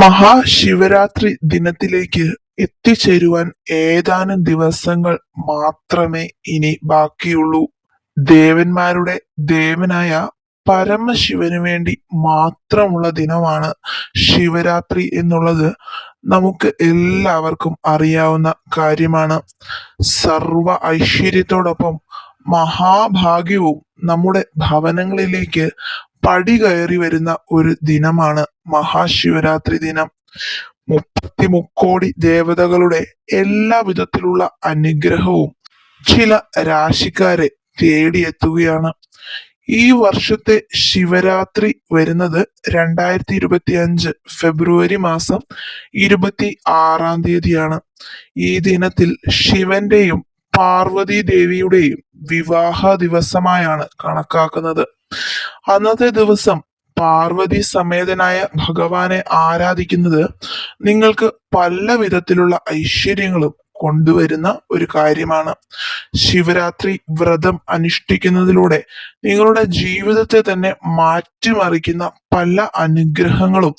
മഹാശിവരാത്രി ദിനത്തിലേക്ക് എത്തിച്ചേരുവാൻ ഏതാനും ദിവസങ്ങൾ മാത്രമേ ഇനി ബാക്കിയുള്ളൂ. ദേവന്മാരുടെ ദേവനായ പരമശിവന് വേണ്ടി മാത്രമുള്ള ദിനമാണ് ശിവരാത്രി എന്നുള്ളത് നമുക്ക് എല്ലാവർക്കും അറിയാവുന്ന കാര്യമാണ്. സർവ ഐശ്വര്യത്തോടൊപ്പം മഹാഭാഗ്യവും നമ്മുടെ ഭവനങ്ങളിലേക്ക് പടി കയറി വരുന്ന ഒരു ദിനമാണ് മഹാശിവരാത്രി ദിനം. 33 ദേവതകളുടെ എല്ലാ വിധത്തിലുള്ള അനുഗ്രഹവും ചില രാശിക്കാരെ തേടിയെത്തുകയാണ്. ഈ വർഷത്തെ ശിവരാത്രി വരുന്നത് 2025 ഫെബ്രുവരി മാസം 26 ഈ ദിനത്തിൽ ശിവന്റെയും പാർവതി ദേവിയുടെയും വിവാഹ ദിവസമായാണ് കണക്കാക്കുന്നത്. അന്നത്തെ ദിവസം പാർവതി സമേതനായ ഭഗവാനെ ആരാധിക്കുന്നത് നിങ്ങൾക്ക് പല വിധത്തിലുള്ള ഐശ്വര്യങ്ങളും കൊണ്ടുവരുന്ന ഒരു കാര്യമാണ്. ശിവരാത്രി വ്രതം അനുഷ്ഠിക്കുന്നതിലൂടെ നിങ്ങളുടെ ജീവിതത്തെ തന്നെ മാറ്റിമറിക്കുന്ന പല അനുഗ്രഹങ്ങളും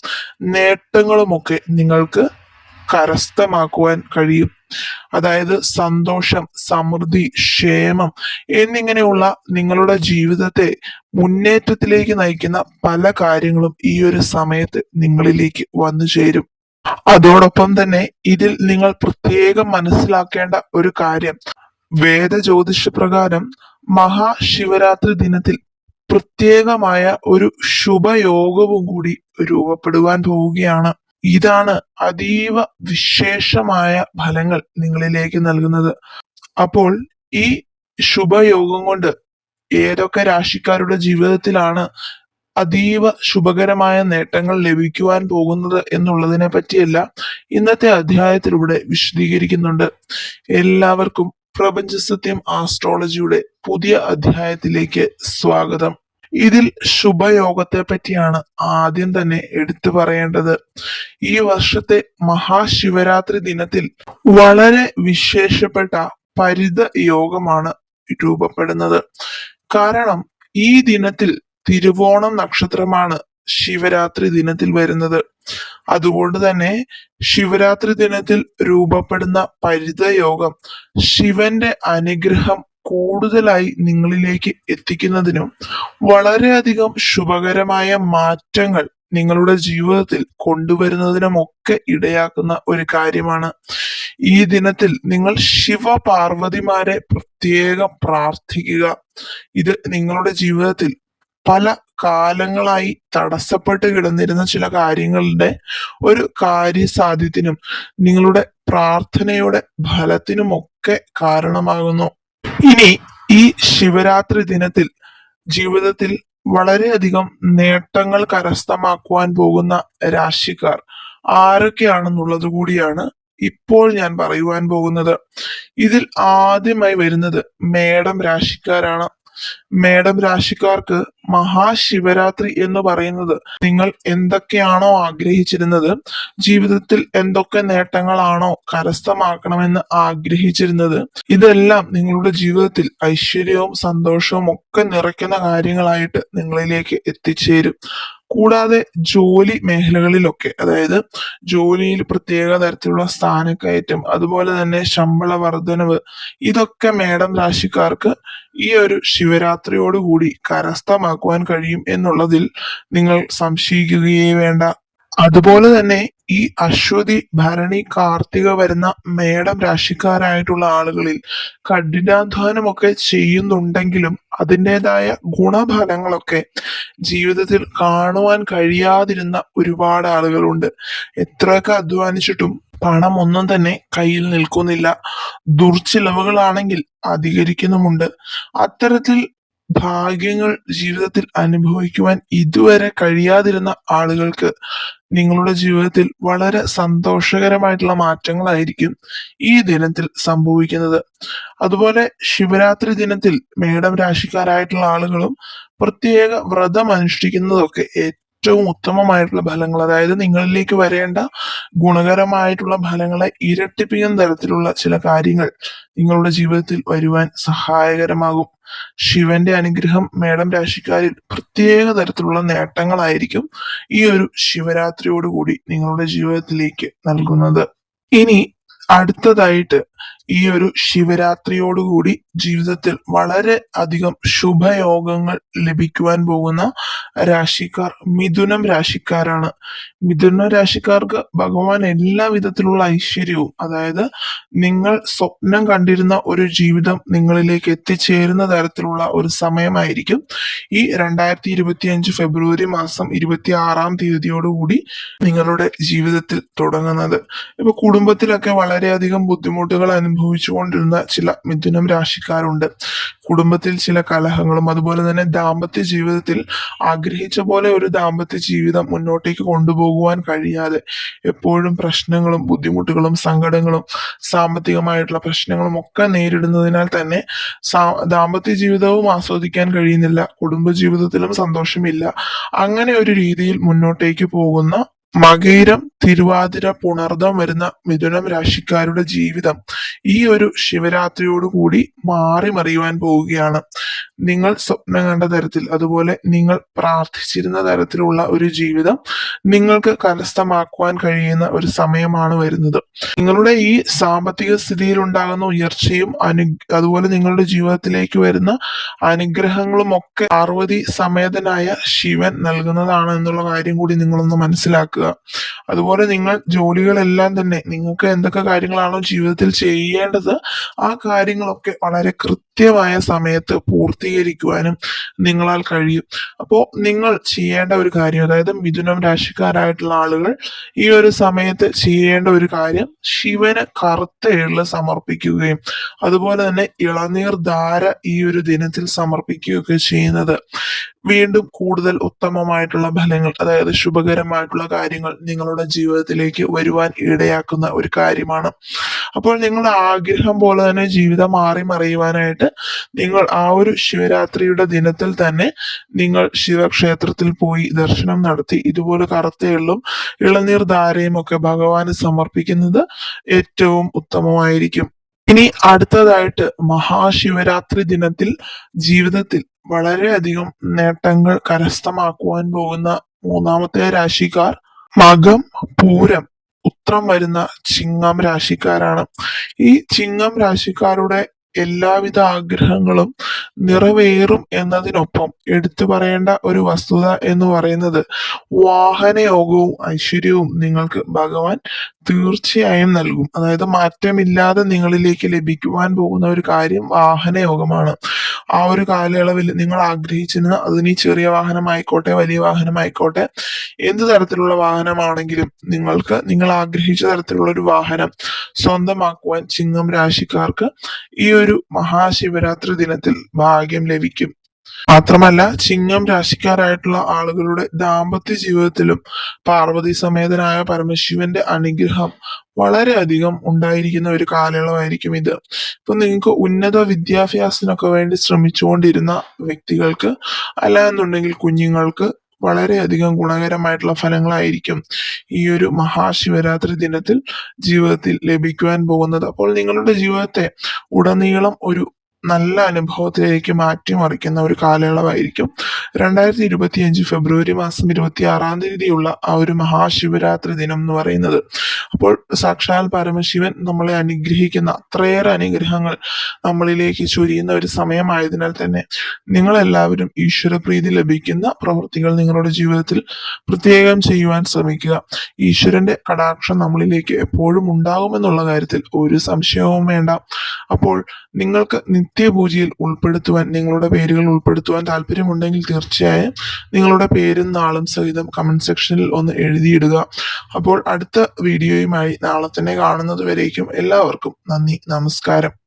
നേട്ടങ്ങളുമൊക്കെ നിങ്ങൾക്ക് കരസ്ഥമാക്കുവാൻ കഴിയും. അതായത് സന്തോഷം, സമൃദ്ധി, ക്ഷേമം എന്നിങ്ങനെയുള്ള നിങ്ങളുടെ ജീവിതത്തെ മുന്നേറ്റത്തിലേക്ക് നയിക്കുന്ന പല കാര്യങ്ങളും ഈ ഒരു സമയത്ത് നിങ്ങളിലേക്ക് വന്നു ചേരും. അതോടൊപ്പം തന്നെ ഇതിൽ നിങ്ങൾ പ്രത്യേകം മനസ്സിലാക്കേണ്ട ഒരു കാര്യം, വേദ ജ്യോതിഷ പ്രകാരം മഹാശിവരാത്രി ദിനത്തിൽ പ്രത്യേകമായ ഒരു ശുഭയോഗവും കൂടി രൂപപ്പെടുവാൻ പോവുകയാണ്. ഇതാണ് അതീവ വിശേഷമായ ഫലങ്ങൾ നിങ്ങളിലേക്ക് നൽകുന്നത്. അപ്പോൾ ഈ ശുഭയോഗം കൊണ്ട് ഏതൊക്കെ രാശിക്കാരുടെ ജീവിതത്തിലാണ് അതീവ ശുഭകരമായ നേട്ടങ്ങൾ ലഭിക്കുവാൻ പോകുന്നത് എന്നുള്ളതിനെ പറ്റിയല്ല ഇന്നത്തെ അധ്യായത്തിലൂടെ വിശദീകരിക്കുന്നുണ്ട്. എല്ലാവർക്കും പ്രപഞ്ചസത്യം ആസ്ട്രോളജിയുടെ പുതിയ അധ്യായത്തിലേക്ക് സ്വാഗതം. ഇതിൽ ശുഭയോഗത്തെ പറ്റിയാണ് ആദ്യം തന്നെ എടുത്തു പറയേണ്ടത്. ഈ വർഷത്തെ മഹാശിവരാത്രി ദിനത്തിൽ വളരെ വിശേഷപ്പെട്ട പരിത യോഗമാണ് രൂപപ്പെടുന്നത്. കാരണം ഈ ദിനത്തിൽ തിരുവോണം നക്ഷത്രമാണ് ശിവരാത്രി ദിനത്തിൽ വരുന്നത്. അതുകൊണ്ട് തന്നെ ശിവരാത്രി ദിനത്തിൽ രൂപപ്പെടുന്ന പരിത യോഗം ശിവന്റെ അനുഗ്രഹം കൂടുതലായി നിങ്ങളിലേക്ക് എത്തിക്കുന്നതിനും വളരെയധികം ശുഭകരമായ മാറ്റങ്ങൾ നിങ്ങളുടെ ജീവിതത്തിൽ കൊണ്ടുവരുന്നതിനുമൊക്കെ ഇടയാക്കുന്ന ഒരു കാര്യമാണ്. ഈ ദിനത്തിൽ നിങ്ങൾ ശിവപാർവതിമാരെ പ്രത്യേകം പ്രാർത്ഥിക്കുക. ഇത് നിങ്ങളുടെ ജീവിതത്തിൽ പല കാലങ്ങളായി തടസ്സപ്പെട്ട് കിടന്നിരുന്ന ചില കാര്യങ്ങളുടെ ഒരു കാര്യസാധ്യത്തിനും നിങ്ങളുടെ പ്രാർത്ഥനയുടെ ഫലത്തിനുമൊക്കെ കാരണമാകുന്നു. ഇനി ഈ ശിവരാത്രി ദിനത്തിൽ ജീവിതത്തിൽ വളരെയധികം നേട്ടങ്ങൾ കരസ്ഥമാക്കുവാൻ പോകുന്ന രാശിക്കാർ ആരൊക്കെയാണെന്നുള്ളത് കൂടിയാണ് ഇപ്പോൾ ഞാൻ പറയുവാൻ പോകുന്നത്. ഇതിൽ ആദ്യമായി വരുന്നത് മേടം രാശിക്കാരാണ്. മേടം രാശിക്കാർക്ക് മഹാശിവരാത്രി എന്ന് പറയുന്നത് നിങ്ങൾ എന്തൊക്കെയാണോ ആഗ്രഹിച്ചിരുന്നത്, ജീവിതത്തിൽ എന്തൊക്കെ നേട്ടങ്ങളാണോ കരസ്ഥമാക്കണമെന്ന് ആഗ്രഹിച്ചിരുന്നത്, ഇതെല്ലാം നിങ്ങളുടെ ജീവിതത്തിൽ ഐശ്വര്യവും സന്തോഷവും ഒക്കെ നിറയ്ക്കുന്ന കാര്യങ്ങളായിട്ട് നിങ്ങളിലേക്ക് എത്തിച്ചേരും. കൂടാതെ ജോലി മേഖലകളിലൊക്കെ, അതായത് ജോലിയിൽ പ്രത്യേക തരത്തിലുള്ള സ്ഥാനക്കയറ്റം, അതുപോലെ തന്നെ ശമ്പള വർധനവ്, ഇതൊക്കെ മേടം രാശിക്കാർക്ക് ഈ ഒരു ശിവരാത്രിയോടുകൂടി കരസ്ഥമാക്കുവാൻ കഴിയും എന്നുള്ളതിൽ നിങ്ങൾ സംശയിക്കുകയേ വേണ്ട. അതുപോലെ തന്നെ ഈ അശ്വതി, ഭരണി, കാർത്തിക വരുന്ന മേടം രാശിക്കാരായിട്ടുള്ള ആളുകളിൽ കഠിനാധ്വാനമൊക്കെ ചെയ്യുന്നുണ്ടെങ്കിലും അതിൻ്റെതായ ഗുണഫലങ്ങളൊക്കെ ജീവിതത്തിൽ കാണുവാൻ കഴിയാതിരുന്ന ഒരുപാട് ആളുകളുണ്ട്. എത്രയൊക്കെ അധ്വാനിച്ചിട്ടും പണം ഒന്നും തന്നെ കയ്യിൽ നിൽക്കുന്നില്ല. ദുർച്ചിലവുകളാണെങ്കിൽ അധികരിക്കുന്നുമുണ്ട്. അത്തരത്തിൽ ഭാഗ്യങ്ങൾ ജീവിതത്തിൽ അനുഭവിക്കുവാൻ ഇതുവരെ കഴിയാതിരുന്ന ആളുകൾക്ക് നിങ്ങളുടെ ജീവിതത്തിൽ വളരെ സന്തോഷകരമായിട്ടുള്ള മാറ്റങ്ങളായിരിക്കും ഈ ദിനത്തിൽ സംഭവിക്കുന്നത്. അതുപോലെ ശിവരാത്രി ദിനത്തിൽ മേടം രാശിക്കാരായിട്ടുള്ള ആളുകളും പ്രത്യേക വ്രതം അനുഷ്ഠിക്കുന്നതൊക്കെ ഏറ്റവും ഉത്തമമായിട്ടുള്ള ഫലങ്ങൾ, അതായത് നിങ്ങളിലേക്ക് വരേണ്ട ഗുണകരമായിട്ടുള്ള ഫലങ്ങളെ ഇരട്ടിപ്പിക്കുന്ന തരത്തിലുള്ള ചില കാര്യങ്ങൾ നിങ്ങളുടെ ജീവിതത്തിൽ വരുവാൻ സഹായകരമാകും. ശിവന്റെ അനുഗ്രഹം മേടം രാശിക്കാരിൽ പ്രത്യേക തരത്തിലുള്ള നേട്ടങ്ങളായിരിക്കും ഈ ഒരു ശിവരാത്രിയോടുകൂടി നിങ്ങളുടെ ജീവിതത്തിലേക്ക് നൽകുന്നത്. ഇനി അടുത്തതായിട്ട് ഈ ഒരു ശിവരാത്രിയോടുകൂടി ജീവിതത്തിൽ വളരെ അധികം ശുഭയോഗങ്ങൾ ലഭിക്കുവാൻ പോകുന്ന രാശിക്കാർ മിഥുനം രാശിക്കാരാണ്. മിഥുന രാശിക്കാർക്ക് ഭഗവാൻ എല്ലാ വിധത്തിലുള്ള ഐശ്വര്യവും, അതായത് നിങ്ങൾ സ്വപ്നം കണ്ടിരുന്ന ഒരു ജീവിതം നിങ്ങളിലേക്ക് എത്തിച്ചേരുന്ന തരത്തിലുള്ള ഒരു സമയമായിരിക്കും ഈ 2025 ഫെബ്രുവരി മാസം 26-ാം തീയതിയോടുകൂടി നിങ്ങളുടെ ജീവിതത്തിൽ തുടങ്ങുന്നത്. ഇപ്പൊ കുടുംബത്തിലൊക്കെ വളരെയധികം ബുദ്ധിമുട്ടുകൾ അനുഭവിച്ചുകൊണ്ടിരുന്ന ചില മിഥുനം രാശിക്കാരുണ്ട്. കുടുംബത്തിൽ ചില കലഹങ്ങളും അതുപോലെ തന്നെ ദാമ്പത്യ ജീവിതത്തിൽ ആഗ്രഹിച്ച പോലെ ഒരു ദാമ്പത്യ ജീവിതം മുന്നോട്ടേക്ക് കൊണ്ടുപോകുവാൻ കഴിയാതെ എപ്പോഴും പ്രശ്നങ്ങളും ബുദ്ധിമുട്ടുകളും സങ്കടങ്ങളും സാമ്പത്തികമായിട്ടുള്ള പ്രശ്നങ്ങളും ഒക്കെ നേരിടുന്നതിനാൽ തന്നെ ദാമ്പത്യ ജീവിതവും ആസ്വദിക്കാൻ കഴിയുന്നില്ല, കുടുംബ ജീവിതത്തിലും സന്തോഷമില്ല. അങ്ങനെ ഒരു രീതിയിൽ മുന്നോട്ടേക്ക് പോകുന്ന മകയിരം, തിരുവാതിര, പുണർദം വരുന്ന മിഥുനം രാശിക്കാരുടെ ജീവിതം ഈ ഒരു ശിവരാത്രിയോടുകൂടി മാറി മറിയുവാൻ പോവുകയാണ്. നിങ്ങൾ സ്വപ്നം കണ്ട തരത്തിൽ, അതുപോലെ നിങ്ങൾ പ്രാർത്ഥിച്ചിരുന്ന തരത്തിലുള്ള ഒരു ജീവിതം നിങ്ങൾക്ക് കരസ്ഥമാക്കുവാൻ കഴിയുന്ന ഒരു സമയമാണ് വരുന്നത്. നിങ്ങളുടെ ഈ സാമ്പത്തിക സ്ഥിതിയിൽ ഉണ്ടാകുന്ന ഉയർച്ചയും അതുപോലെ നിങ്ങളുടെ ജീവിതത്തിലേക്ക് വരുന്ന അനുഗ്രഹങ്ങളും ഒക്കെ പാർവതി സമേതനായ ശിവൻ നൽകുന്നതാണ് എന്നുള്ള കാര്യം കൂടി നിങ്ങളൊന്ന് മനസ്സിലാക്കുക. അതുപോലെ നിങ്ങൾ ജോലികളെല്ലാം തന്നെ നിങ്ങൾക്ക് എന്തൊക്കെ കാര്യങ്ങളാണോ ജീവിതത്തിൽ ചെയ്യേണ്ടത് ആ കാര്യങ്ങളൊക്കെ വളരെ കൃത്യമായ സമയത്ത് പൂർത്തീകരിക്കുവാനും നിങ്ങളാൽ കഴിയും. അപ്പോ നിങ്ങൾ ചെയ്യേണ്ട ഒരു കാര്യം, അതായത് മിഥുനം രാശിക്കാരായിട്ടുള്ള ആളുകൾ ഈ ഒരു സമയത്ത് ചെയ്യേണ്ട ഒരു കാര്യം, ശിവന് കറുത്ത എള്ള് സമർപ്പിക്കുകയും അതുപോലെ തന്നെ ഇളനീർ ധാര ഈ ഒരു ദിനത്തിൽ സമർപ്പിക്കുകയൊക്കെ ചെയ്യുന്നത് വീണ്ടും കൂടുതൽ ഉത്തമമായിട്ടുള്ള ഫലങ്ങൾ, അതായത് ശുഭകരമായിട്ടുള്ള കാര്യങ്ങൾ നിങ്ങളുടെ ജീവിതത്തിലേക്ക് വരുവാൻ ഇടയാക്കുന്ന ഒരു കാര്യമാണ്. അപ്പോൾ നിങ്ങളുടെ ആഗ്രഹം പോലെ തന്നെ ജീവിതം മാറി മറിയുവാനായിട്ട് നിങ്ങൾ ആ ഒരു ശിവരാത്രിയുടെ ദിനത്തിൽ തന്നെ നിങ്ങൾ ശിവക്ഷേത്രത്തിൽ പോയി ദർശനം നടത്തി ഇതുപോലെ കറുത്ത എള്ളും ഇളനീർ ധാരയും ഒക്കെ ഭഗവാന് സമർപ്പിക്കുന്നത് ഏറ്റവും ഉത്തമമായിരിക്കും. ഇനി അടുത്തതായിട്ട് മഹാശിവരാത്രി ദിനത്തിൽ ജീവിതത്തിൽ വളരെയധികം നേട്ടങ്ങൾ കരസ്ഥമാക്കുവാൻ പോകുന്ന മൂന്നാമത്തെ രാശിക്കാർ മകം, പൂരം, ഉത്രം വരുന്ന ചിങ്ങം രാശിക്കാരാണ്. ഈ ചിങ്ങം രാശിക്കാരുടെ എല്ലാവിധ ആഗ്രഹങ്ങളും നിറവേറും എന്നതിനൊപ്പം എടുത്തു പറയേണ്ട ഒരു വസ്തുത എന്ന് പറയുന്നത് വാഹനയോഗവും ഐശ്വര്യവും നിങ്ങൾക്ക് ഭഗവാൻ തീർച്ചയായും നൽകും. അതായത് മാറ്റമില്ലാതെ നിങ്ങളിലേക്ക് ലഭിക്കുവാൻ പോകുന്ന ഒരു കാര്യം വാഹനയോഗമാണ്. ആ ഒരു കാലയളവിൽ നിങ്ങൾ ആഗ്രഹിച്ചിരുന്ന അതിന് ചെറിയ വാഹനമായിക്കോട്ടെ വലിയ വാഹനമായിക്കോട്ടെ എന്ത് തരത്തിലുള്ള വാഹനമാണെങ്കിലും നിങ്ങൾക്ക് നിങ്ങൾ ആഗ്രഹിച്ച തരത്തിലുള്ള ഒരു വാഹനം സ്വന്തമാക്കുവാൻ ചിങ്ങം രാശിക്കാർക്ക് ഈ ഒരു മഹാശിവരാത്രി ദിനത്തിൽ ഭാഗ്യം ലഭിക്കും. മാത്രമല്ല ചിങ്ങം രാശിക്കാരായിട്ടുള്ള ആളുകളുടെ ദാമ്പത്യ ജീവിതത്തിലും പാർവതി സമേതനായ പരമശിവന്റെ അനുഗ്രഹം വളരെയധികം ഉണ്ടായിരിക്കുന്ന ഒരു കാലയളവായിരിക്കും ഇത്. ഇപ്പൊ നിങ്ങൾക്ക് ഉന്നത വിദ്യാഭ്യാസത്തിനൊക്കെ വേണ്ടി ശ്രമിച്ചുകൊണ്ടിരുന്ന വ്യക്തികൾക്ക്, അല്ല എന്നുണ്ടെങ്കിൽ കുഞ്ഞുങ്ങൾക്ക് വളരെയധികം ഗുണകരമായിട്ടുള്ള ഫലങ്ങളായിരിക്കും ഈ ഒരു മഹാശിവരാത്രി ദിനത്തിൽ ജീവിതത്തിൽ ലഭിക്കുവാൻ പോകുന്നത്. അപ്പോൾ നിങ്ങളുടെ ജീവിതത്തെ ഉടനീളം ഒരു നല്ല അനുഭവത്തിലേക്ക് മാറ്റിമറിക്കുന്ന ഒരു കാലയളവായിരിക്കും 2025 ഫെബ്രുവരി മാസം 26-ാം തീയതിയുള്ള ആ ഒരു മഹാശിവരാത്രി ദിനം എന്ന് പറയുന്നത്. അപ്പോൾ സാക്ഷാൽ പരമശിവൻ നമ്മളെ അനുഗ്രഹിക്കുന്ന അത്രയേറെ അനുഗ്രഹങ്ങൾ നമ്മളിലേക്ക് ചൊരിയുന്ന ഒരു സമയമായതിനാൽ തന്നെ നിങ്ങളെല്ലാവരും ഈശ്വരപ്രീതി ലഭിക്കുന്ന പ്രവൃത്തികൾ നിങ്ങളുടെ ജീവിതത്തിൽ പ്രത്യേകം ചെയ്യുവാൻ ശ്രമിക്കുക. ഈശ്വരന്റെ കടാക്ഷം നമ്മളിലേക്ക് എപ്പോഴും ഉണ്ടാകുമെന്നുള്ള കാര്യത്തിൽ ഒരു സംശയവും വേണ്ട. അപ്പോൾ നിങ്ങൾക്ക് നിത്യപൂജയിൽ ഉൾപ്പെടുത്തുവാൻ, നിങ്ങളുടെ പേരുകൾ ഉൾപ്പെടുത്തുവാൻ താല്പര്യമുണ്ടെങ്കിൽ തീർച്ചയായും നിങ്ങളുടെ പേരും നാളും സഹിതം കമന്റ് സെക്ഷനിൽ ഒന്ന് എഴുതിയിടുക. അപ്പോൾ അടുത്ത വീഡിയോയുമായി നാളെ തന്നെ കാണുന്നത് വരേക്കും എല്ലാവർക്കും നന്ദി, നമസ്കാരം.